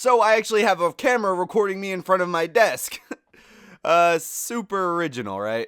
So I actually have a camera recording me in front of my desk. Super original, right?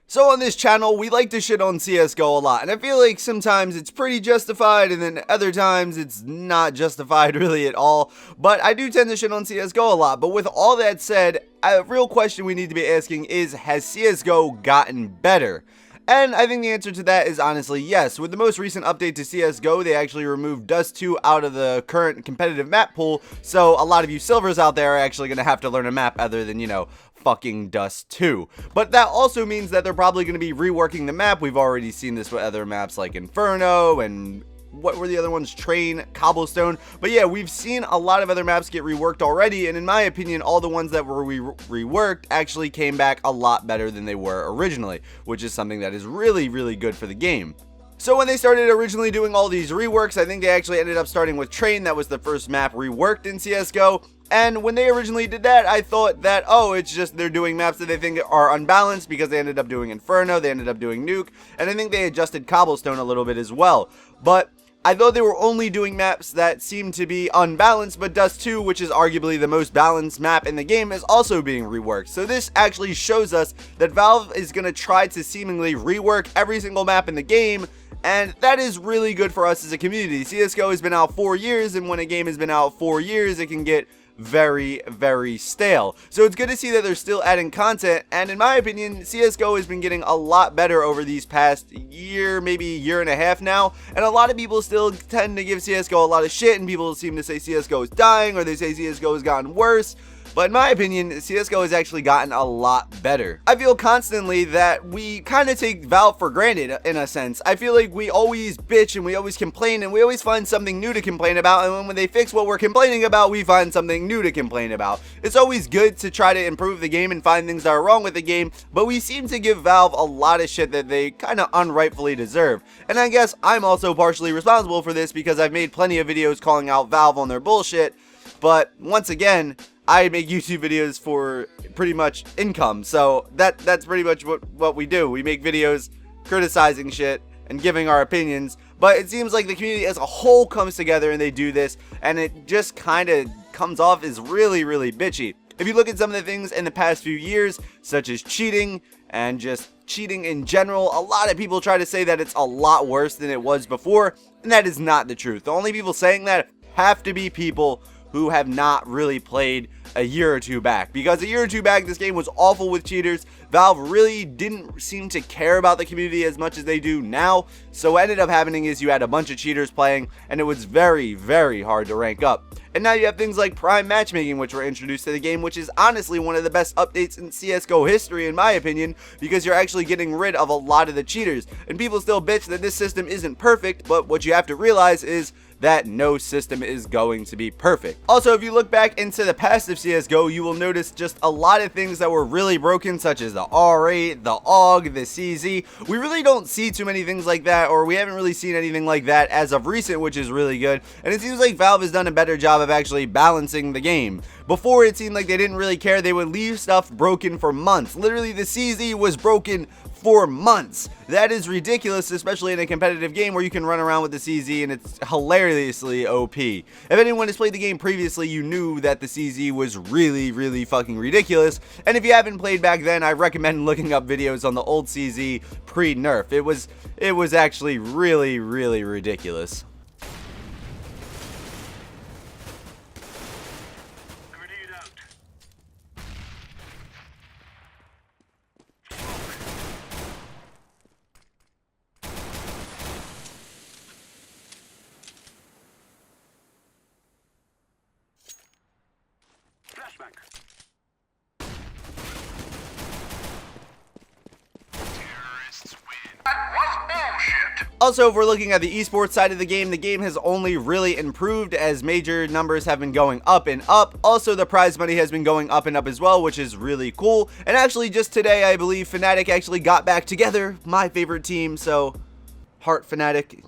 So on this channel, we like to shit on CSGO a lot, and I feel like sometimes it's pretty justified, and then other times it's not justified really at all, but I do tend to shit on CSGO a lot. But with all that said, a real question we need to be asking is, has CSGO gotten better? And I think the answer to that is honestly yes. With the most recent update to CSGO, they actually removed Dust 2 out of the current competitive map pool, so a lot of you silvers out there are actually going to have to learn a map other than, you know, fucking Dust 2. But that also means that they're probably going to be reworking the map. We've already seen this with other maps like Inferno and what were the other ones? Train, Cobblestone. But yeah, we've seen a lot of other maps get reworked already, and in my opinion, all the ones that were reworked actually came back a lot better than they were originally, which is something that is really, really good for the game. So when they started originally doing all these reworks, I think they actually ended up starting with Train. That was the first map reworked in CSGO. And when they originally did that, I thought that, oh, it's just they're doing maps that they think are unbalanced, because they ended up doing Inferno, they ended up doing Nuke, and I think they adjusted Cobblestone a little bit as well. But I thought they were only doing maps that seemed to be unbalanced, but Dust 2, which is arguably the most balanced map in the game, is also being reworked. So this actually shows us that Valve is going to try to seemingly rework every single map in the game, and that is really good for us as a community. CSGO has been out 4 years, and when a game has been out 4 years, it can get very, very stale. So it's good to see that they're still adding content, and in my opinion, CSGO has been getting a lot better over these past year, maybe year and a half now, and a lot of people still tend to give CSGO a lot of shit, and people seem to say CSGO is dying, or they say CSGO has gotten worse. But in my opinion, CSGO has actually gotten a lot better. I feel constantly that we kind of take Valve for granted in a sense. I feel like we always bitch and we always complain and we always find something new to complain about, and when they fix what we're complaining about, we find something new to complain about. It's always good to try to improve the game and find things that are wrong with the game, but we seem to give Valve a lot of shit that they kind of unrightfully deserve. And I guess I'm also partially responsible for this, because I've made plenty of videos calling out Valve on their bullshit, but once again, I make YouTube videos for pretty much income, so that's pretty much what we do. We make videos criticizing shit and giving our opinions, but it seems like the community as a whole comes together and they do this, and it just kind of comes off as really, really bitchy. If you look at some of the things in the past few years, such as cheating and just cheating in general, a lot of people try to say that it's a lot worse than it was before, and that is not the truth. The only people saying that have to be people who have not really played a year or two back, because a year or two back this game was awful with cheaters. Valve really didn't seem to care about the community as much as they do now, so what ended up happening is you had a bunch of cheaters playing, and it was very, very hard to rank up. And now you have things like Prime Matchmaking, which were introduced to the game, which is honestly one of the best updates in CSGO history in my opinion, because you're actually getting rid of a lot of the cheaters. And people still bitch that this system isn't perfect, but what you have to realize is that no system is going to be perfect. Also, if you look back into the past of CSGO, you will notice just a lot of things that were really broken, such as the R8, the AUG, the CZ. We really don't see too many things like that, or we haven't really seen anything like that as of recent, which is really good. And it seems like Valve has done a better job of actually balancing the game. Before, it seemed like they didn't really care. They would leave stuff broken for months. Literally, the CZ was broken for months. That is ridiculous, especially in a competitive game where you can run around with the CZ and it's hilariously OP. If anyone has played the game previously, you knew that the CZ was really, really fucking ridiculous. And if you haven't played back then, I recommend looking up videos on the old CZ pre-nerf. It was actually really, really ridiculous. Also, if we're looking at the esports side of the game has only really improved as major numbers have been going up and up. Also, the prize money has been going up and up as well, which is really cool. And actually, just today, I believe Fnatic actually got back together, my favorite team. So, Heart Fnatic,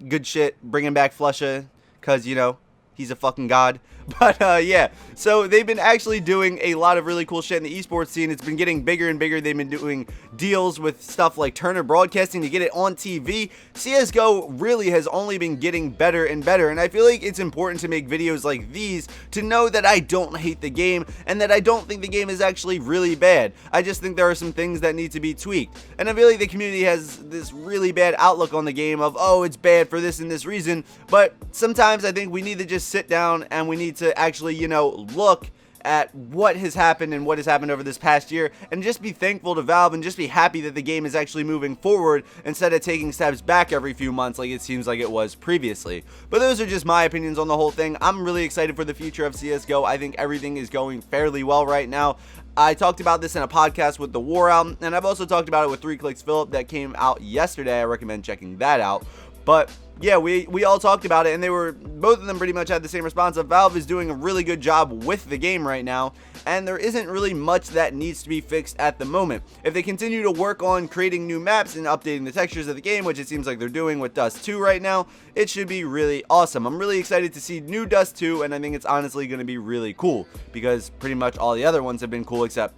good shit, bringing back à~~প্ৰভ, because, you know, he's a fucking god. But yeah, so they've been actually doing a lot of really cool shit in the esports scene. It's been getting bigger and bigger. They've been doing deals with stuff like Turner Broadcasting to get it on TV. CSGO really has only been getting better and better, and I feel like it's important to make videos like these to know that I don't hate the game and that I don't think the game is actually really bad. I just think there are some things that need to be tweaked, and I feel like the community has this really bad outlook on the game of, oh, it's bad for this and this reason, but sometimes I think we need to just sit down and we need to actually, you know, look at what has happened and what has happened over this past year and just be thankful to Valve and just be happy that the game is actually moving forward instead of taking steps back every few months like it seems like it was previously. But those are just my opinions on the whole thing. I'm really excited for the future of CSGO. I think everything is going fairly well right now. I talked about this in a podcast with The War Out, and I've also talked about it with 3 Clicks Philip that came out yesterday. I recommend checking that out. But yeah, we all talked about it, and both of them pretty much had the same response of Valve is doing a really good job with the game right now, and there isn't really much that needs to be fixed at the moment. If they continue to work on creating new maps and updating the textures of the game, which it seems like they're doing with Dust 2 right now, it should be really awesome. I'm really excited to see new Dust 2, and I think it's honestly going to be really cool, because pretty much all the other ones have been cool except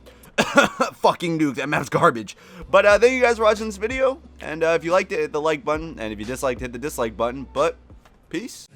fucking Nuke, that map's garbage. But thank you guys for watching this video, and if you liked it, hit the like button, and if you disliked, hit the dislike button. But peace.